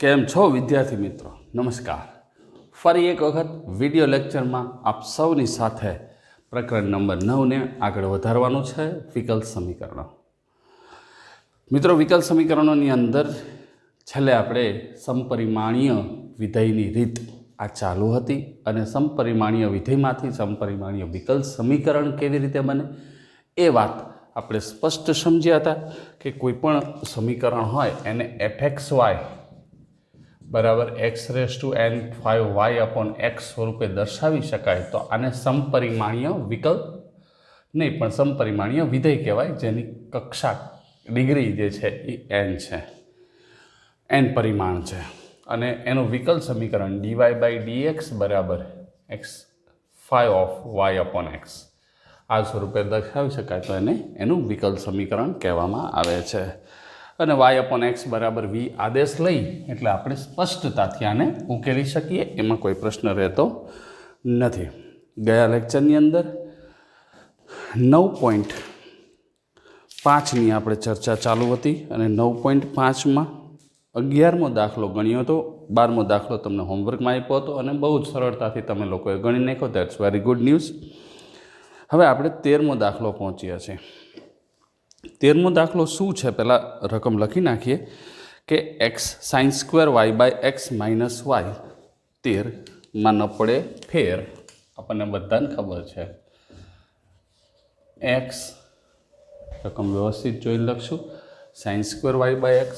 કેમ છો વિદ્યાર્થી મિત્રો? નમસ્કાર. ફરી એક વખત વિડિયો લેક્ચરમાં આપ સૌની સાથે પ્રકરણ નંબર 9 ને આગળ વધારવાનું છે. વિકલ સમીકરણો. મિત્રો, વિકલ સમીકરણોની અંદર છેલ્લે આપણે સમપરિમાણીય વિધેયની રીત આ ચાલુ હતી અને સમપરિમાણીય વિધેયમાંથી સમપરિમાણીય વિકલ સમીકરણ કેવી રીતે બને એ વાત આપણે સ્પષ્ટ સમજ્યા હતા કે કોઈ પણ સમીકરણ હોય એને fxy બરાબર x⁵n⁵y/x સ્વરૂપે દર્શાવી શકાય તો આને સમપરિમાણીય વિકલ્પ નહીં પણ સમપરિમાણીય વિધેય કહેવાય, જેની કક્ષા ડિગ્રી જે છે એ n છે, n પરિમાણ છે. અને એનું વિકલ સમીકરણ dy/dx બરાબર x⁵y/x આ સ્વરૂપે દર્શાવી શકાય તો એનું વિકલ સમીકરણ કહેવામાં આવે છે. અને y/x બરાબર v આદેશ લઈ એટલે આપણે સ્પષ્ટતાથી આને ઉકેલી શકીએ, એમાં કોઈ પ્રશ્ન રહેતો નથી. ગયા લેક્ચરની અંદર 9.5ની આપણે ચર્ચા ચાલુ હતી અને 9.5માં 11મો દાખલો ગણ્યો હતો. 12મો દાખલો તમને હોમવર્કમાં આપ્યો હતો અને બહુ જ સરળતાથી તમે લોકોએ ગણી નાખ્યો. That's very good news. હવે આપણે 13મો દાખલો પહોંચ્યા છે. 13મો દાખલો શું છે? પહેલાં રકમ લખી નાખીએ કે x sin² y/x - y 13માં ન પડે ફેર. આપણને બધાને ખબર છે x રકમ વ્યવસ્થિત જોઈને લખશું. sin² y/x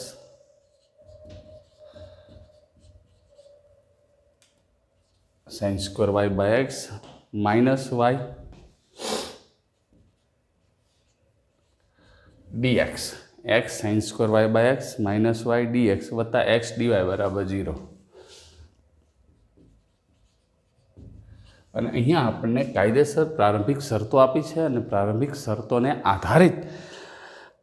sin² y/x minus y dx x sin² y/x minus y dx વત્તા x dy બરાબર 0. અને અહીંયા આપણને કાયદેસર પ્રારંભિક શરતો આપી છે અને પ્રારંભિક શરતોને આધારિત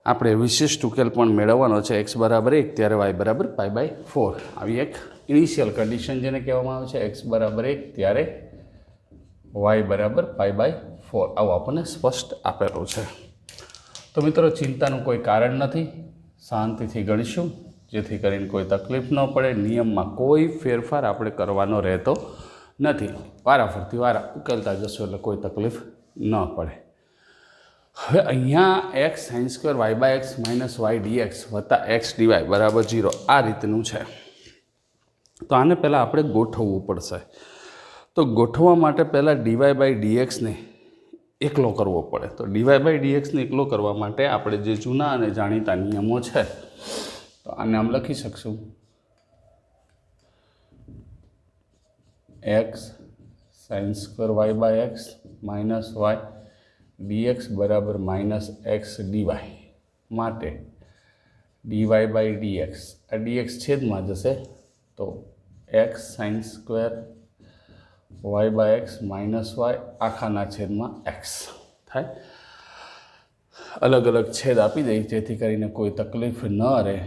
આપણે વિશિષ્ટ ઉકેલ પણ મેળવવાનો છે. x બરાબર 1 ત્યારે y બરાબર π/4 આવી એક ઇનિશિયલ કન્ડિશન જેને કહેવામાં આવે છે. x બરાબર 1 ત્યારે y બરાબર π/4 આવું આપણને સ્પષ્ટ આપેલું છે. તો મિત્રો, ચિંતાનું કોઈ કારણ નથી. શાંતિથી ગણીશું જેથી કરીને કોઈ તકલીફ ન પડે. નિયમમાં કોઈ ફેરફાર આપણે કરવાનો રહેતો નથી. વારાફરતી ઉકેલતા જશો એટલે કોઈ તકલીફ ન પડે. હવે અહીંયા x sin² y/x minus y dx વત્તા x dy બરાબર 0 આ રીતનું છે. તો આને પહેલાં આપણે ગોઠવવું પડશે. તો ગોઠવવા માટે પહેલાં dy/dxને એકલો કરવો પડે. તો dy/dxને એકલો કરવા માટે આપણે જે જૂના અને જાણીતા નિયમો છે તો આને આમ લખી શકશું. x sin² y/x minus y dx બરાબર માઇનસ x dy માટે dy/dx આ dx છેદમાં જશે તો x sin² y/x minus y આખાના છેદમાં x થાય. અલગ અલગ છેદ આપી દઈ જેથી કરીને કોઈ તકલીફ ન રહે.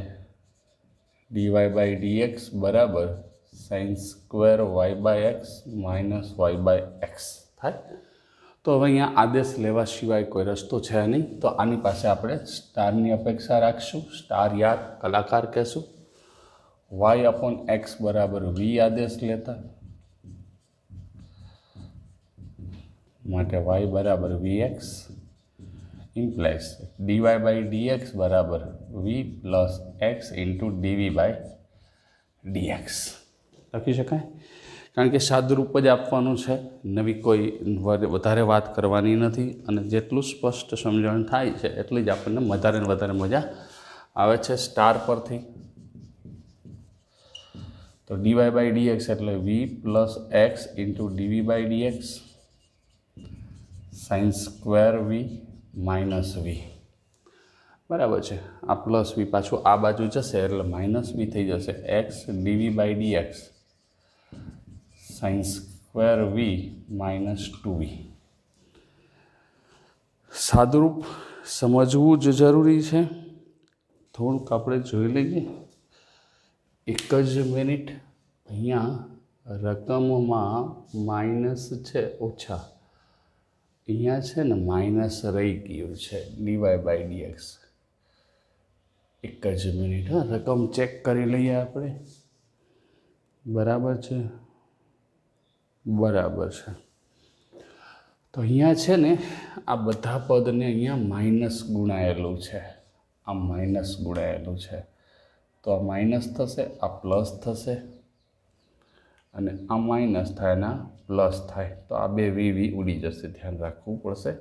dy/dx બરાબર sin² y/x માઇનસ y/x થાય. તો હવે અહીંયા આદેશ લેવા સિવાય કોઈ રસ્તો છે નહીં. તો આની પાસે આપણે સ્ટારની અપેક્ષા રાખશું. સ્ટાર યાદ કલાકાર કહેશું. y/x બરાબર v આદેશ લેતા માટે y બરાબર vx ઇમ્પ્લાઇઝ dy/dx બરાબર v plus x into dv/dx લખી શકાય. કારણ કે સાદુરૂપ જ આપવાનું છે, નવી કોઈ વધારે વાત કરવાની નથી. અને જેટલું સ્પષ્ટ સમજણ થાય છે એટલી જ આપણને વધારે ને વધારે મજા આવે છે સ્ટાર પરથી. તો dy/dx એટલે v plus x into dv/dx sin² v minus v બરાબર છે. આ પ્લસ v પાછું આ બાજુ જશે એટલે માઇનસ v થઈ જશે. x dv/dx sin² v minus 2v. સાદુરૂપ સમજવું જ જરૂરી છે. થોડુંક આપણે જોઈ લઈએ. એક જ મિનિટ. અહીંયા રકમમાં માઇનસ છે ઓછા, અહીંયા છે ને માઇનસ રહી ગયું છે dy/dx. એક જ મિનિટ. રકમ ચેક કરી લઈએ આપણે. બરાબર છે, બરાબર છે. તો અહીંયા છે ને આ બધા પદને અહીંયા માઇનસ ગુણાયેલું છે, આ માઇનસ ગુણાયેલું છે. તો આ માઇનસ થશે, આ પ્લસ થશે, અને આ માઇનસ થાય ને આ પ્લસ થાય. તો આ બે વી ઉડી જશે, ધ્યાન રાખવું પડશે.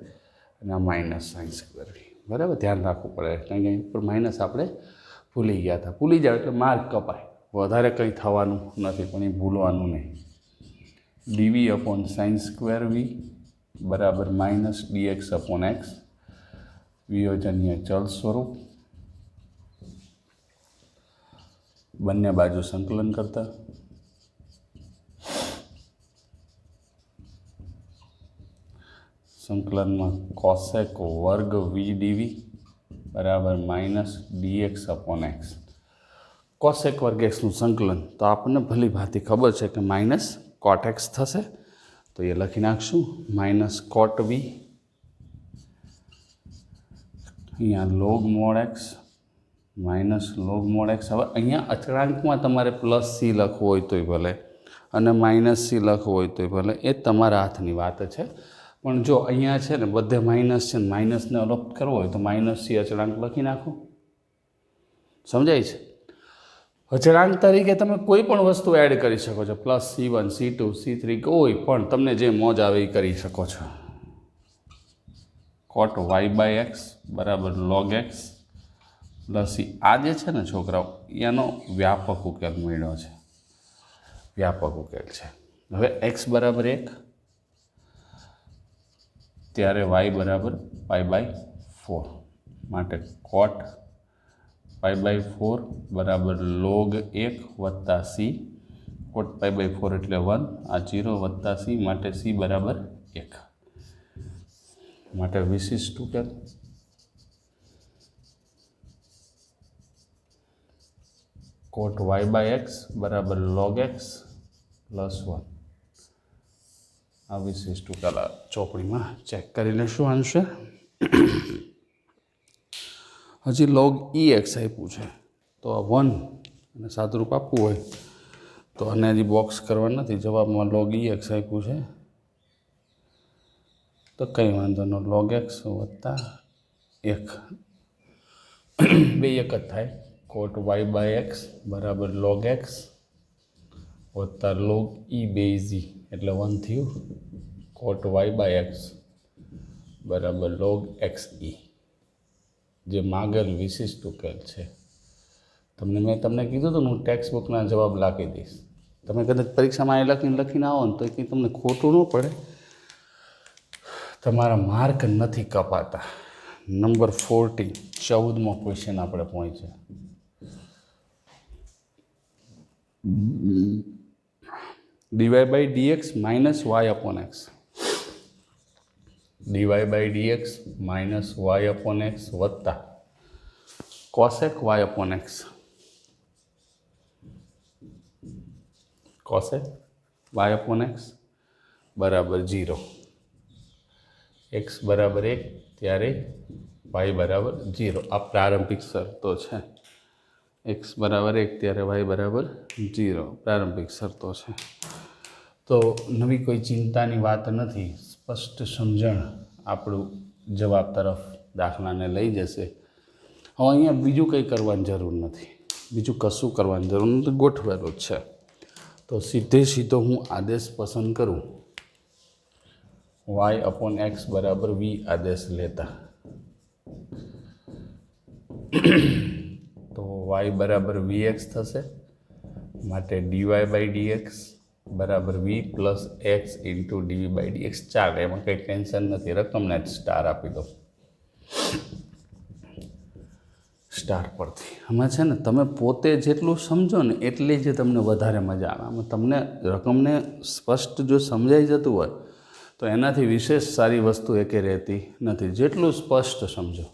અને આ માઇનસ સાઇન સ્ક્વેર વી, બરાબર, ધ્યાન રાખવું પડે. કારણ કે અહીં ઉપર માઇનસ આપણે ભૂલી ગયા હતા. ભૂલી જાવ એટલે માર્ક કપાય, વધારે કંઈ થવાનું નથી, પણ એ ભૂલવાનું નહીં. ડીવી અપોન સાઇન સ્ક્વેર વી બરાબર માઇનસ ડીએક્સ અપોન એક્સ. વિયોજનીય ચલ સ્વરૂપ, બંને બાજુ સંકલન કરતા સંકલનમાં કોસેક વર્ગ વી ડીવી બરાબર minus dx upon x. Cosec વર્ગ એક્સનું સંકલન તો આપણને ભલી ભાંતિ ખબર છે કે માઇનસ કોટ એક્સ થશે. તો એ લખી નાખશું માઇનસ કોટ વી, અહીંયા log mode x minus log mode x. હવે અહીંયા અચળાંકમાં તમારે પ્લસ સી લખવું હોય તોય ભલે અને માઇનસ સી લખવું હોય તોય ભલે, એ તમારા હાથની વાત છે. પણ જો અહીંયા છે ને બધે માઇનસ છે ને માઇનસને અલોપ કરવો હોય તો માઇનસ સી અચળાંક લખી નાખો. સમજાય છે? અચળાંક તરીકે તમે કોઈ પણ વસ્તુ એડ કરી શકો છો, +C1 C2 C3 કોઈ પણ તમને જે મોજ આવે એ કરી શકો છો. કોટ વાય બાય એક્સ બરાબર લોગ એક્સ પ્લસ સી. આ જે છે ને છોકરાઓ એનો વ્યાપક ઉકેલ મળ્યો છે, વ્યાપક ઉકેલ છે. હવે એક્સ બરાબર 1 ત્યારે વાય બરાબર π/4 માટે કોટ π/4 બરાબર લોગ 1 વત્તા સી. કોટ π/4 એટલે 1, આ 0 વત્તા સી માટે સી બરાબર 1. માટે વિશિષ્ટ ઉકેલ કોટ y/x બરાબર log x પ્લસ 1. આ વિશિષ્ટ ઉકેલ ચોપડીમાં ચેક કરી લેશું આન્સર. હજી log ex આપ્યું છે, તો આ 1 અને સાદુરૂપ આપવું હોય તો આને હજી બોક્સ કરવા નથી, જવાબમાં log ex આપ્યું છે તો કંઈ વાંધો ન. log x વત્તા 1 બે એક જ થાય. કોટ y/x બરાબર log x વત્તા log e બેઝી એટલે 1 થયું. કોટ y/x બરાબર log xe, જે માગેલ વિશિષ્ટ ઉકેલ છે. મેં તમને કીધું હતું હું ટેક્સ્ટ બુકના જવાબ લખી દઈશ. તમે કદાચ પરીક્ષામાં એ લખીને આવો ને તો એ કંઈ તમને ખોટું ન પડે, તમારા માર્ક નથી કપાતા. નંબર 14 14મો ક્વેશ્ચન આપણે પહોંચ્યા. dy/dx minus y upon x. dy/dx minus y upon x વત્તા cosec y upon x. Cosec y upon x બરાબર 0. એક્સ બરાબર 1 ત્યારે વાય બરાબર 0. આ પ્રારંભિક શરતો છે. એક્સ બરાબર 1 ત્યારે વાય બરાબર 0 પ્રારંભિક શરતો છે. તો નવી કોઈ ચિંતાની વાત નથી, સ્પષ્ટ સમજણ આપણું જવાબ તરફ દાખલાને લઈ જશે. હવે અહીંયા બીજું કંઈ કરવાની જરૂર નથી, બીજું કશું કરવાની જરૂર નથી, ગોઠવેલું જ છે. તો સીધો હું આદેશ પસંદ કરું, વાય અપોન એક્સ બરાબર વી આદેશ લેતા, તો વાય બરાબર વી એક્સ થશે. માટે dy/dx બરાબર v plus x into dv/dx. ચાલે, એમાં કંઈ ટેન્શન નથી, રકમને જ સ્ટાર આપી દો સ્ટાર પરથી. આમાં છે ને તમે પોતે જેટલું સમજો ને એટલી જ તમને વધારે મજા આવે. આમાં તમને રકમને સ્પષ્ટ જો સમજાઈ જતું હોય તો એનાથી વિશેષ સારી વસ્તુ એકે રહેતી નથી. જેટલું સ્પષ્ટ સમજો,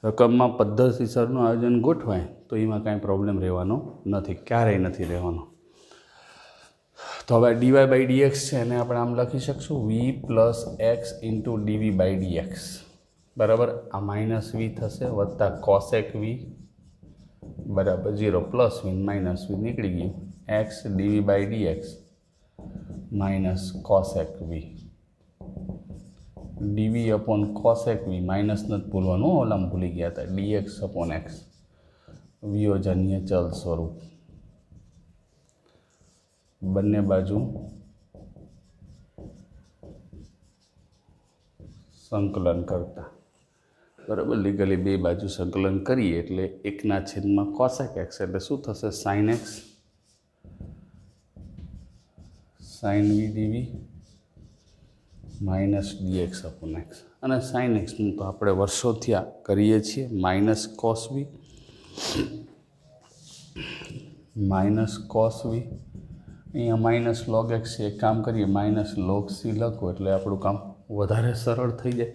રકમમાં પદ્ધતિસરનું આયોજન ગોઠવાય તો એમાં કાંઈ પ્રોબ્લેમ રહેવાનો નથી, ક્યારેય નથી રહેવાનો. તો હવે dy/dx છે એને આપણે આમ લખી શકશું વી પ્લસ એક્સ ઇન્ટુ dv/dx બરાબર. આ માઇનસ વી થશે વત્તા કોસેક વી બરાબર 0 પ્લસ વી માઇનસ વી નીકળી ગયું. X d by d x minus cosec v dv upon cosec v minus નથી ભૂલવાનું ઓલામાં ભૂલી ગયા હતા ડીએક્સ અપોન એક્સ વિયોજનીય ચલ સ્વરૂપ બંને બાજુ સંકલન કરતા બરાબર લીગલી બે બાજુ સંકલન કરીએ એટલે એકના છેદમાં કોસેક એક્સ એટલે શું થશે sine x sine v d v minus dx upon x અને સાઇન એક્સનું તો આપણે વર્ષોથી આ કરીએ છીએ માઇનસ કોસ વી અહીંયા માઇનસ લોગ એક્સ છે એક કામ કરીએ માઇનસ લોગ સી લખો એટલે આપણું કામ વધારે સરળ થઈ જાય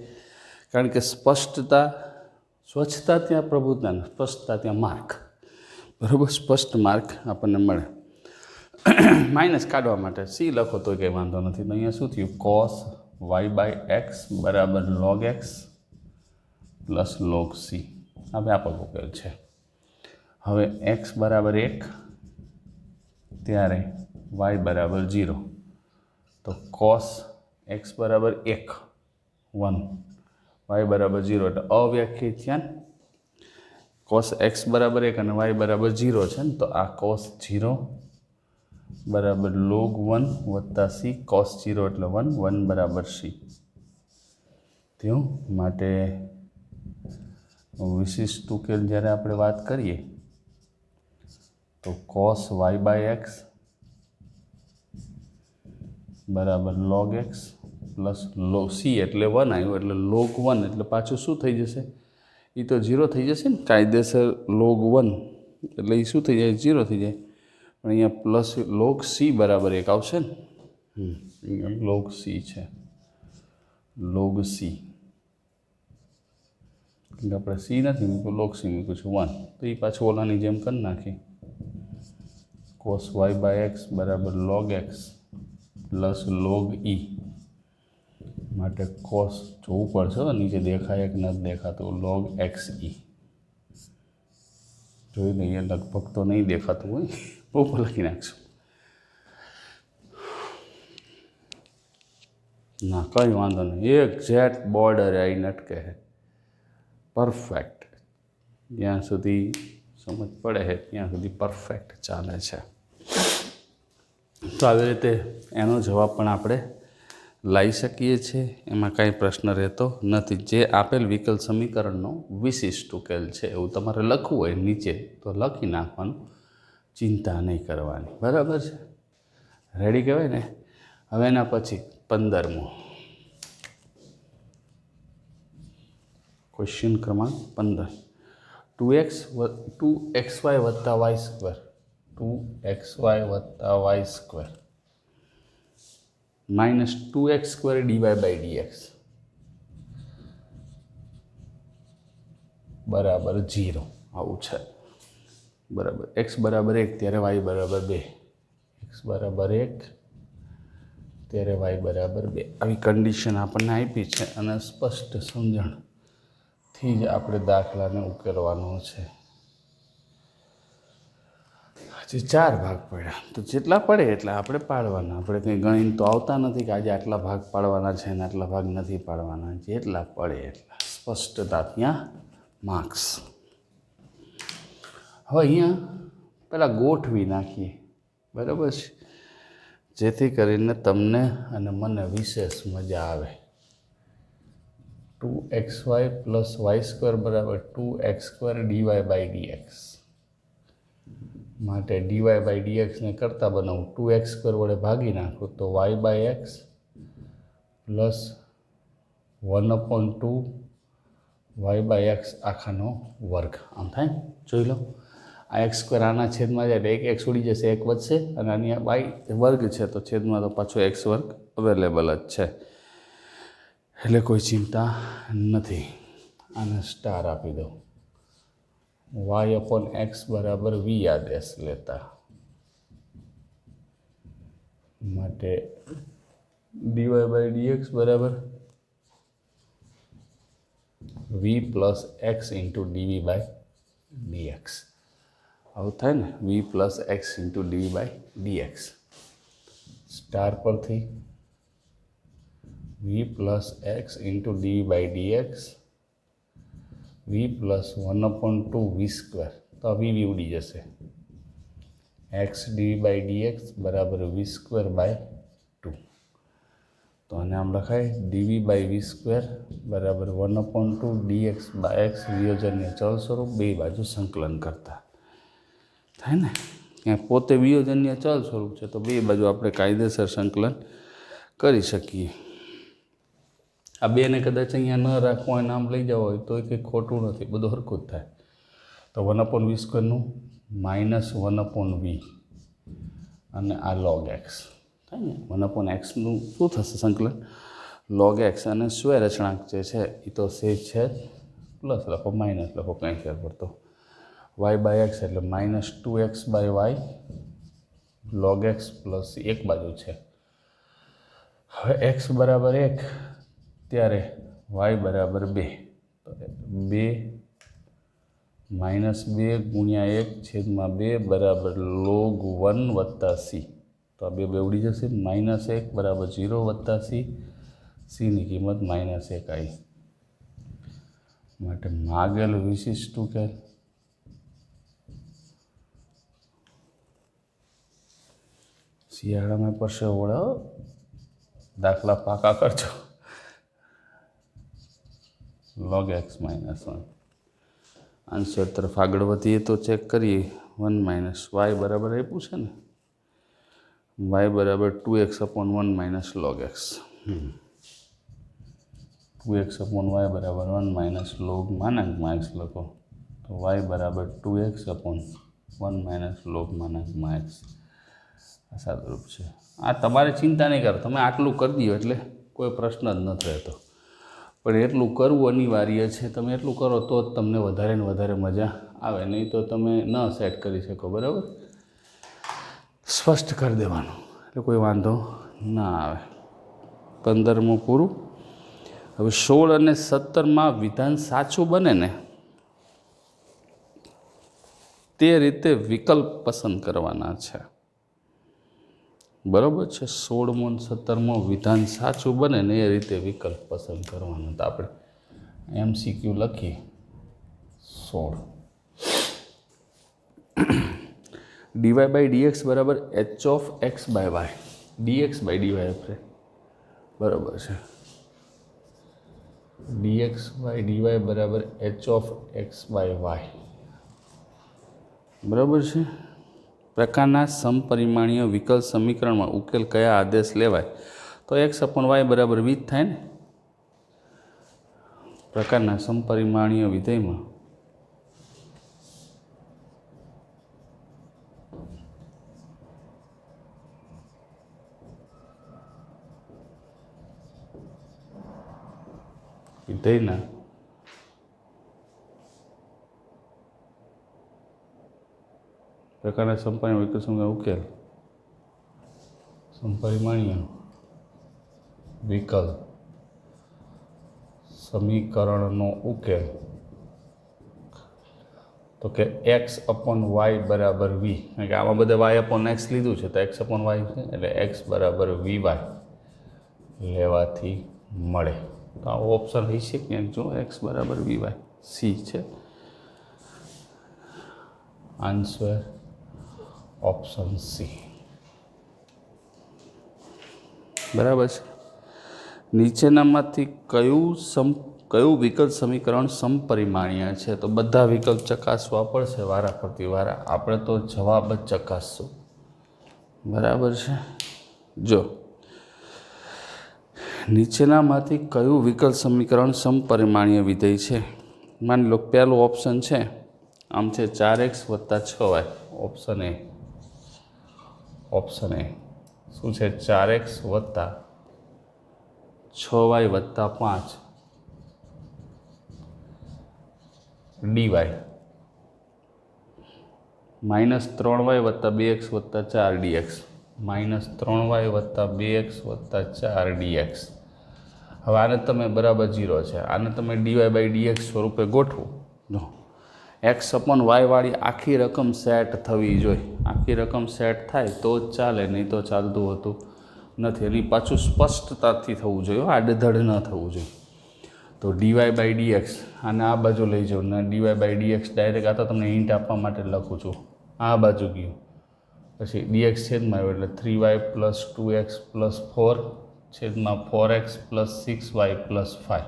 કારણ કે સ્પષ્ટતા સ્વચ્છતા ત્યાં પ્રભુતા સ્પષ્ટતા ત્યાં માર્ક બરાબર સ્પષ્ટ માર્ક આપણને મળે માઇનસ કાઢવા માટે સી લખો તો કંઈ વાંધો નથી તો અહીંયા શું થયું કોસ વાય બાય એક્સ બરાબર log x plus log C આ વ્યાપક ઉકેલ છે હવે એક્સ બરાબર 1 ત્યારે વાય બરાબર 0 તો કોસ એક્સ બરાબર 1 વાય બરાબર 0 એટલે અવ્યાખ્યાયિત થયા ને કોસ એક્સ બરાબર 1 અને વાય બરાબર 0 છે ને તો આ કોસ 0 બરાબર લોગ 1 વત્તા સી કોસ 0 એટલે 1 બરાબર સી થયું માટે વિશિષ્ટ ઉકેલ જ્યારે આપણે વાત કરીએ તો કોસ વાય બાય એક્સ બરાબર log x plus log C એટલે 1 આવ્યું એટલે લોગ 1 એટલે પાછું શું થઈ જશે એ તો 0 થઈ જશે ને કાયદેસર લોગ 1 એટલે એ શું થઈ જાય 0 થઈ જાય પણ અહીંયા પ્લસ લોગ સી બરાબર 1 આવશે ને અહીંયા લોગ સી છે લોગ સી આપણે સી નથી મૂક્યું લોગ સી મૂક્યું છે 1 તો એ પાછું ઓલાની જેમ કરી નાખી કોસ વાય બાય એક્સ બરાબર લોગ એક્સ પ્લસ લોગ ઈ માટે કોસ જોવું પડશે નીચે દેખાય કે નથી દેખાતું લોગ એક્સ ઈ જોઈ લઈએ લગભગ તો નહીં દેખાતું હોય ઉપર લખી નાખશું ના કંઈ વાંધો નહીં એક્ઝેક્ટ બોર્ડર આવીને અટકે છે પરફેક્ટ જ્યાં સુધી સમજ પડે છે ત્યાં સુધી પરફેક્ટ ચાલે છે તો આવી રીતે એનો જવાબ પણ આપણે લાવી શકીએ છીએ એમાં કાંઈ પ્રશ્ન રહેતો નથી જે આપેલ વિકલ સમીકરણનો વિશિષ્ટ ઉકેલ છે એવું તમારે લખવું હોય નીચે તો લખી નાખવાનું ચિંતા નહીં કરવાની બરાબર છે રેડી કહેવાય ને હવે એના પછી 15મો ક્વેશ્ચન ક્રમાંક 15 2xy વત્તા વાય સ્ક્વેર 2xy વત્તા y square minus 2x square dy by dx બરાબર 0 આવું છે બરાબર x બરાબર 1 ત્યારે y બરાબર 2 x બરાબર 1 ત્યારે y બરાબર 2 આવી કન્ડિશન આપણને આપી છે અને સ્પષ્ટ સમજણથી જ આપણે દાખલાને ઉકેલવાનો છે હજી 4 ભાગ પડ્યા તો જેટલા પડે એટલા આપણે પાડવાના આપણે કંઈ ગણીને તો આવતા નથી કે આજે આટલા ભાગ પાડવાના છે અને આટલા ભાગ નથી પાડવાના જેટલા પડે એટલા સ્પષ્ટતા ત્યાં માર્ક્સ હવે અહીંયા પહેલાં ગોઠવી નાખીએ બરાબર છે જેથી કરીને તમને અને મને વિશેષ મજા આવે 2xy પ્લસ વાય સ્ક્વેર બરાબર 2x square dy by dx માટે dy બાય dxને કરતાં બનાવું 2x સ્ક્વેર વડે ભાગી નાખું તો y by x plus 1/2 y by x આખાનો વર્ગ આમ થાય જોઈ લો આ એક્સ સ્ક્વેર આના છેદમાં જાય એક એક્સ ઉડી જશે એક વધશે અને આની વાય વર્ગ છે તો છેદમાં તો પાછો એક્સ વર્ગ અવેલેબલ જ છે એટલે કોઈ ચિંતા નથી આને સ્ટાર આપી દઉં y અપોન એક્સ બરાબર વી આદેશ લેતા માટે dy બાય dx બરાબર v plus x into dv by dx આવું થાય ને v plus x into d v by dx star પરથી v plus x into d by d x v plus 1/2 v square, તો વી ઉડી જશે, એક્સ ડી બાય ડીએક્સ બરાબર વી square by 2, તો આને આમ લખાય ડીવી બાય વી સ્ક્વેર બરાબર 1/2 ડીએક્સ બાય એક્સ, વિયોજનને ચલ સ્વરૂપ, બે બાજુ સંકલન કરતા થાય ને, ત્યાં પોતે વિયોજનીય ચલ સ્વરૂપ છે તો બે બાજુ આપણે કાયદેસર સંકલન કરી શકીએ. આ બેને કદાચ અહીંયા ન રાખવું હોય, નામ લઈ જવા હોય તો કંઈ ખોટું નથી, બધું સરખું જ થાય. તો 1/v સ્ક્વેરનું -1/v અને આ log x થાય ને, 1/xનું શું થશે સંકલન, log x, અને સ્વેર અચળાંક જે છે એ તો સેજ છે પ્લસ લખો માઇનસ લખો, કંઈ ફેર પડતો, y બાય એક્સ એટલે -2x by y log x plus એક બાજુ છે. હવે x બરાબર 1 ત્યારે y બરાબર 2, તો 2 -2 ગુણ્યા 1/2 બરાબર log 1 વત્તા c, તો આ બે ઉડી જશે, -1 બરાબર 0 વત્તા c, cની કિંમત -1 આવી. માટે માગેલ વિશિષ્ટ ઉકેલ શિયાળામાં પરસે ઓળો દાખલા પાકા કરજો, log x -1. આન્સર તરફ આગળ વધીએ તો ચેક કરીએ, 1 - y બરાબર આપ્યું છે ને, y બરાબર 2x/1 - log x, 2x/y બરાબર 1 - log x લખો, તો y બરાબર 2x/1 - log x. આ સાદુરૂપ છે. આ તમારે ચિંતા નહીં કરો, તમે આટલું કરી દો એટલે કોઈ પ્રશ્ન જ નથી રહેતો, પણ એટલું કરવું અનિવાર્ય છે. તમે એટલું કરો તો જ તમને વધારે ને વધારે મજા આવે, નહીં તો તમે ન સેટ કરી શકો. બરાબર, સ્પષ્ટ કરી દેવાનું એટલે કોઈ વાંધો ના આવે. 15મું પૂરું. હવે 16 અને 17માં વિધાન સાચું બને ને તે રીતે વિકલ્પ પસંદ કરવાના છે. બરાબર છે, 16મો અને 17મો વિધાન સાચું બને ને એ રીતે વિકલ્પ પસંદ કરવાનો. તો આપણે MCQ લખીએ 16 dy બાય dx બરાબર h of x by y, dx by dy આપણે બરાબર છે, dx બાય dy બરાબર h of x by y બરાબર છે. પ્રકારના સમપરિમાણીય વિકલ સમીકરણમાં ઉકેલ કયા આદેશ લેવાય, તો x/y બરાબર 20 થાય ને. પ્રકારના સમપરિમાણીય વિધેયમાં વિધેયના પ્રકારના સમપરિમાણીય વિકલ સમીકરણ ઉકેલ, સમપરિમાણીય વિકલ સમીકરણનો ઉકેલ, તો કે x/y બરાબર v, કારણ કે આમાં બધા y/x લીધું છે તો x/y છે એટલે x બરાબર vy લેવાથી મળે. તો આવો ઓપ્શન રહી છે ક્યાંક, જો x બરાબર vy, સી છે આન્સર, ઓપ્શન સી. બરાબર છે. નીચેનામાંથી કયું વિકલ્પ સમીકરણ સમપરિમાણીય છે, તો બધા વિકલ્પ ચકાસવા પડશે વારા ફરતી વારા, આપણે તો જવાબ જ ચકાસશું. બરાબર છે. જો નીચેનામાંથી કયું વિકલ્પ સમીકરણ સમપરિમાણીય વિધેય છે, માની લો પહેલું ઓપ્શન છે આમ છે 4x + 6y, ઓપ્શન એ શું છે 4x + 6y + 5 dy, -3y + 2x + 4 dx, -3y + 2x + 4 dx. હવે આને તમે બરાબર 0 છે, આને તમે dy બાય dx સ્વરૂપે ગોઠવો. જો એક્સ અપોન વાય વાળી આખી રકમ સેટ થવી જોઈએ. આખી રકમ સેટ થાય તો જ ચાલે, નહીં તો ચાલતું હોતું નથી. એની પાછું સ્પષ્ટતાથી થવું જોઈએ, આડેધડ ન થવું જોઈએ. તો ડીવાય બાય ડીએક્સ આને આ બાજુ લઈ જાઉં ને ડીવાય બાય ડીએક્સ ડાયરેક્ટ આ તો તમને હિન્ટ આપવા માટે લખું છું. આ બાજુ ગયું પછી ડીએક્સ છેદમાં આવ્યો એટલે 3y પ્લસ 2x પ્લસ 4 છેદમાં 4x પ્લસ 6y પ્લસ 5.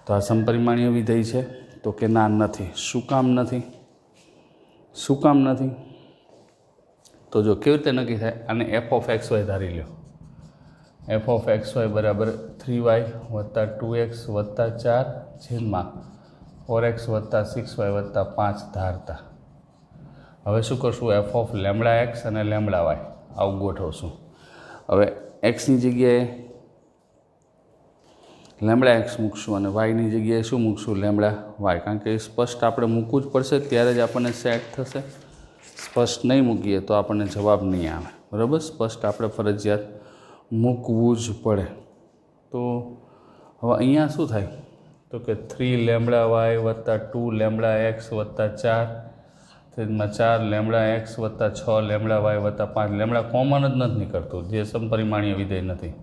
તો આ સમપરિમાણીય વિધેય છે? તો કે ના નથી. શું કામ નથી? શું કામ નથી? તો જો કેવી રીતે નક્કી થાય, આને એફ ઓફ એક્સ વાય ધારી લો. એફ ઓફ એક્સ વાય બરાબર 3y વત્તા 2x વત્તા 4 છેદમાં 4x વત્તા 6y વત્તા 5 ધારતા. હવે શું કરશું? એફ ઓફ લેમડા એક્સ અને લેમડા વાય આવું ગોઠવશું. હવે એક્સની જગ્યાએ લેમડા એક્સ મૂકશું અને વાયની જગ્યાએ શું મૂકશું? Lambda y. કારણ કે એ સ્પષ્ટ આપણે મૂકવું જ પડશે, ત્યારે જ આપણને સેટ થશે. સ્પષ્ટ નહીં મૂકીએ તો આપણને જવાબ નહીં આવે. બરાબર? સ્પષ્ટ આપણે ફરજિયાત મૂકવું જ પડે. તો હવે અહીંયા શું થાય? તો કે 3 લેમડા વાય વત્તા 2 લેમડા એક્સ વત્તા 4 છેદમાં 4 લેમડા એક્સ વત્તા 6 લેમડા વાય વત્તા 5. લેમડા કોમન જ નથી નીકળતું, જે સમપરિમાણીય વિધેય નથી.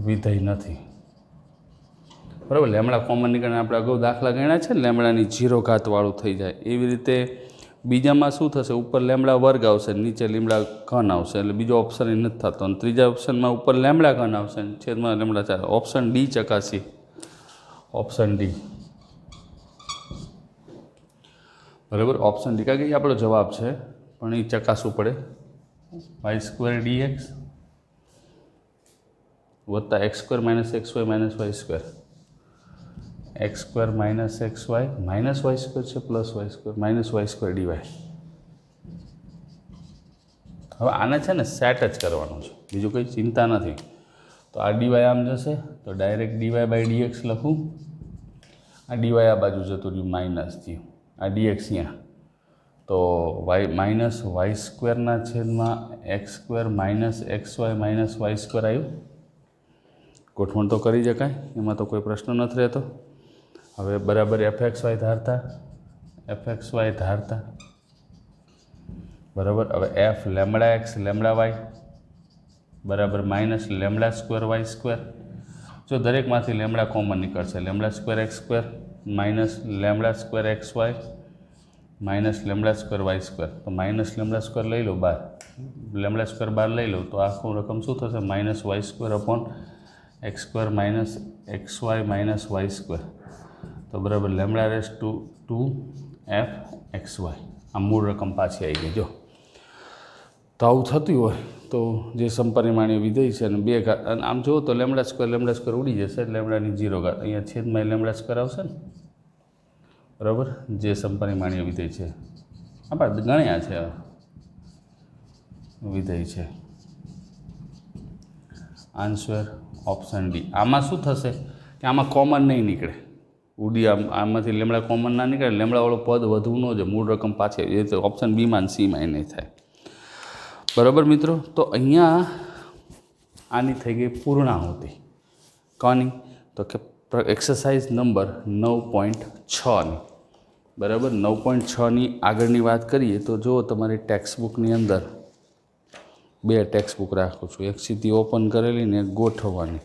વિધેય નથી. બરાબર? લેમડા કોમન નીકળે. આપણે અગાઉ દાખલા ગણ્યા છે ને, લેમડાની 0 ઘાતવાળું થઈ જાય. એવી રીતે બીજામાં શું થશે? ઉપર લેમડા વર્ગ આવશે, નીચે લેમડા ઘન આવશે, એટલે બીજો ઓપ્શન એ નથી થતો. અને ત્રીજા ઓપ્શનમાં ઉપર લેમડા ઘન આવશે, છેદમાં લેમડા 4. ઓપ્શન ડી ચકાસી. Option d. બરાબર? Option d. કારણ કે આપણો જવાબ છે, પણ એ ચકાસવું પડે. વાય સ્ક્વેર ડીએક્સ વત્તા x square minus x y minus y square. X square minus x y minus y square છે plus y square minus y square d y. હવે આને છે ને સેટ જ કરવાનું છે, બીજું કંઈ ચિંતા નથી. તો આ ડીવાય આમ જશે તો ડાયરેક્ટ ડીવાય બાય ડીએક્સ લખું. આ ડીવાય આ બાજુ જતું રહ્યું માઇનસ થયું, આ ડીએક્સ અહીંયા. તો વાય માઇનસ વાય સ્ક્વેરના છેદમાં x square minus x y minus y square આવ્યું. ગોઠવણ તો કરી શકાય, એમાં તો કોઈ પ્રશ્ન નથી રહેતો. હવે બરાબર એફ એક્સ વાય ધારતા, એફ એક્સ વાય ધારતા. બરાબર? હવે f lambda x lambda y બરાબર minus lambda square y square. જો દરેકમાંથી લેમડા કોમન નીકળશે, lambda square x square minus lambda square x y minus lambda square y square. તો minus lambda square લઈ લો બહાર, લેમડા સ્ક્વેર બહાર લઈ લો તો આખું રકમ શું થશે? Minus y square upon x square minus x y minus y square. તો બરાબર lambda raised to 2f x y. આ મૂળ રકમ પાછી આવી ગઈ. જો તો આવું થતું હોય તો જે સમપરિમાણીય વિધેય છે અને બે ઘાત, અને આમ જુઓ તો લેમડા સ્ક્વેર ઉડી જશે, લેમડાની 0 ઘાત. અહીંયા છેદમાં લેમડા સ્ક્વેર આવશે ને. બરાબર? જે સમપરિમાણીય વિધેય છે આપણે ગણ્યા છે વિધેય છે. Answer option D. આમાં શું થશે કે આમાં કોમન નહીં નીકળે. ઉડી આમાંથી લેમડા કોમન ના નીકળે, લેમડાવાળું પદ વધવું ન જોઈએ, મૂળ રકમ પાછી એ તો ઓપ્શન બીમાં અને સીમાં એ નહીં થાય. બરાબર મિત્રો? તો અહીંયા આની થઈ ગઈ પૂર્ણાહુતિ. કોની? તો કે એક્સરસાઇઝ નંબર 9.6ની. બરાબર? 9.6ની આગળની વાત કરીએ તો જો તમારી ટેક્સ્ટબુકની અંદર 2 ટેક્સ્ટબુક રાખું છું, એક સીધી ઓપન કરેલી ને એક ગોઠવવાની.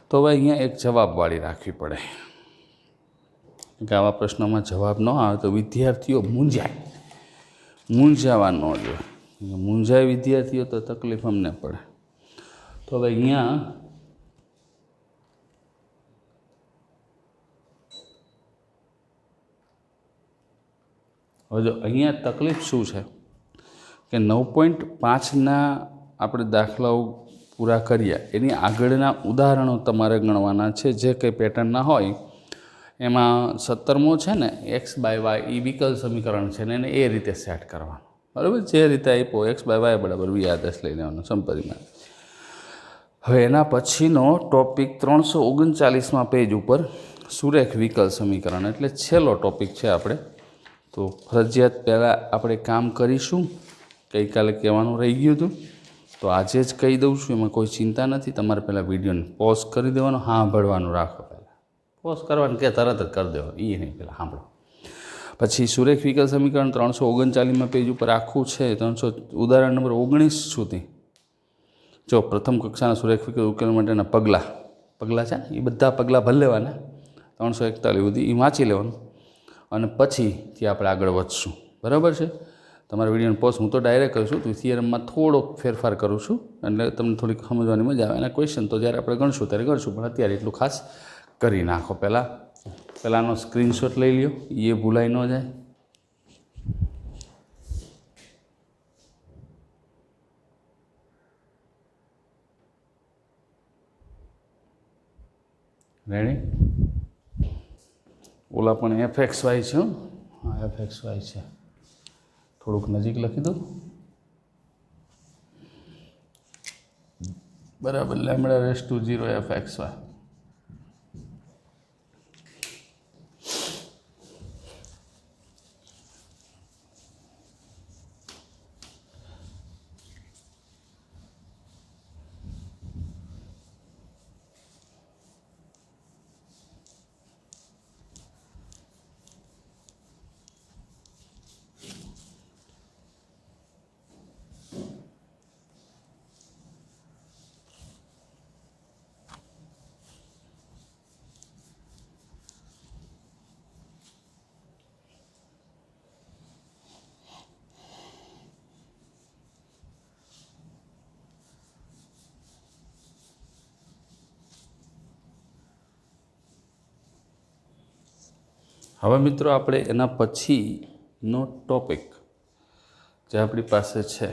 તો હવે અહીંયા એક જવાબવાળી રાખવી પડે કે આવા પ્રશ્નોમાં જવાબ ન આવે તો વિદ્યાર્થીઓ મૂંઝાવા ન જોઈએ. મૂંઝાય વિદ્યાર્થીઓ તો તકલીફ અમને પડે. તો હવે અહીંયા હવે જો અહીંયા તકલીફ શું છે કે 9.5ના આપણે દાખલાઓ પૂરા કર્યા, એની આગળના ઉદાહરણો તમારે ગણવાના છે. જે કંઈ પેટર્નના હોય એમાં 17મો છે ને એક્સ બાય વાય એ વિકલ સમીકરણ છે ને એને એ રીતે સેટ કરવાનું. બરાબર? જે રીતે આપ્યો એક્સ બાય વાય બરાબર વી આદેશ લઈ લેવાનો સમપરિમાણ. હવે એના પછીનો ટોપિક 339માં પેજ ઉપર સુરેખ વિકલ સમીકરણ, એટલે છેલ્લો ટોપિક છે આપણે. તો ફરજિયાત પહેલાં આપણે કામ કરીશું. ગઈકાલે કહેવાનું રહી ગયું હતું તો આજે જ કહી દઉં છું, એમાં કોઈ ચિંતા નથી. તમારે પહેલાં વિડીયોને પોઝ કરી દેવાનો, સાંભળવાનું રાખો પહેલાં. પોઝ કરવાનું કે તરત જ કરી દેવો એ નહીં, પહેલાં સાંભળો. પછી સુરેખ વિકલ સમીકરણ 339માં પેજ ઉપર આખું છે. 300 ઉદાહરણ નંબર 19 સુધી જો પ્રથમ કક્ષાના સુરેખ વિકલ ઉકેલ માટેના પગલાં છે ને એ બધા પગલાં ભરી લેવાના 341 સુધી એ વાંચી લેવાનું અને પછીથી આપણે આગળ વધશું. બરાબર છે. તમારા વિડીયોને પોઝ હું તો ડાયરેક્ટ કરું છું, તો થિયરમમાં થોડોક ફેરફાર કરું છું એટલે તમને થોડીક સમજવાની મજા આવે. અને ક્વેશ્ચન તો જ્યારે આપણે ગણશું ત્યારે ગણશું, પણ અત્યારે એટલું ખાસ કરી નાખો. પહેલાંનો સ્ક્રીનશોટ લઈ લ્યો, એ ભૂલાઈ ન જાય. રેડી? ઓલા પણ fxy છે. હા, fxy છે. થોડુંક નજીક લખી દો. બરાબર. λ⁻0 fxy. હવે મિત્રો આપણે એના પછીનો ટોપિક જે આપણી પાસે છે